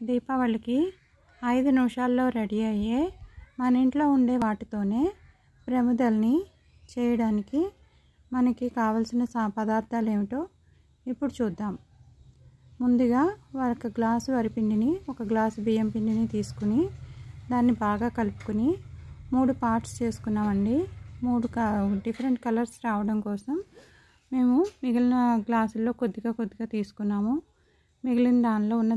దీపావళికి 5 నిమిషాల్లో రెడీ అయ్యే మన ఇంట్లో ఉండే వాటితోనే ప్రమిదల్ని చేయడానికి మనకి కావాల్సిన పదార్థాలు ఏమిటో ఇప్పుడు చూద్దాం. ముందుగా ఒక గ్లాసు వరిపిండిని, ఒక గ్లాసు బియ్యం పిండిని తీసుకుని దాన్ని బాగా కలుపుకొని 3 పార్ట్స్ చేసుకున్నామండి. 3 డిఫరెంట్ కలర్స్ రావడం కోసం మేము మిగిలిన గ్లాసుల్లో కొద్దిగా తీసుకున్నాము. మిగిలిన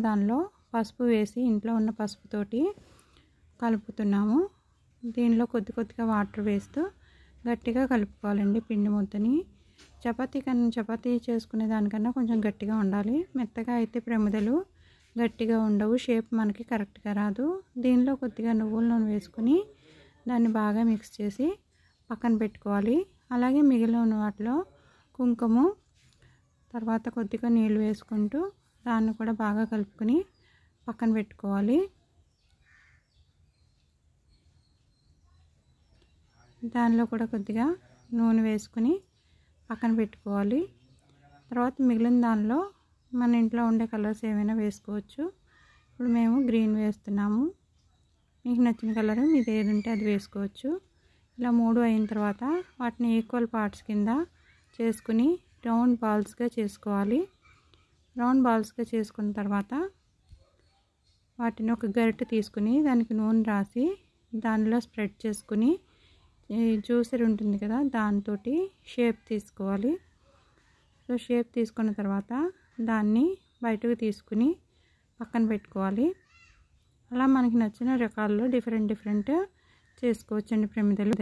దానిలో పసుపు వేసి ఇంట్లో ఉన్న పసుపుతోటి కలుపుతున్నాము. దీనిలో కొద్దిగా వాటర్ వేస్తూ గట్టిగా కలుపుకోవాలండి. పిండి ముద్దని చపాతీ చేసుకునే దానికన్నా కొంచెం గట్టిగా ఉండాలి. మెత్తగా అయితే ప్రమిదలు గట్టిగా ఉండవు, షేప్ మనకి కరెక్ట్గా రాదు. దీనిలో కొద్దిగా నువ్వుల నూనె వేసుకుని దాన్ని బాగా మిక్స్ చేసి పక్కన పెట్టుకోవాలి. అలాగే మిగిలిన వాటిలో కుంకుమ, తర్వాత కొద్దిగా నీళ్ళు వేసుకుంటూ దాన్ని కూడా బాగా కలుపుకొని పక్కన పెట్టుకోవాలి. దానిలో కూడా కొద్దిగా నూనె వేసుకుని పక్కన పెట్టుకోవాలి. తర్వాత మిగిలిన దానిలో మన ఇంట్లో ఉండే కలర్స్ ఏమైనా వేసుకోవచ్చు. ఇప్పుడు మేము గ్రీన్ వేస్తున్నాము. మీకు నచ్చిన కలర్ మీది ఏది ఉంటే అది వేసుకోవచ్చు. ఇలా 3 అయిన తర్వాత వాటిని ఈక్వల్ పార్ట్స్ కింద చేసుకుని రౌండ్ బాల్స్గా చేసుకోవాలి. రౌండ్ బాల్స్గా చేసుకున్న తర్వాత వాటిని ఒక గరిటె తీసుకుని దానికి నూనె రాసి దానిలో స్ప్రెడ్ చేసుకుని జ్యూసర్ ఉంటుంది కదా, దాంతో షేప్ తీసుకోవాలి. సో షేప్ తీసుకున్న తర్వాత దాన్ని బయటకు తీసుకుని పక్కన పెట్టుకోవాలి. అలా మనకి నచ్చిన రకాల్లో డిఫరెంట్ చేసుకోవచ్చండి ప్రమిదలు.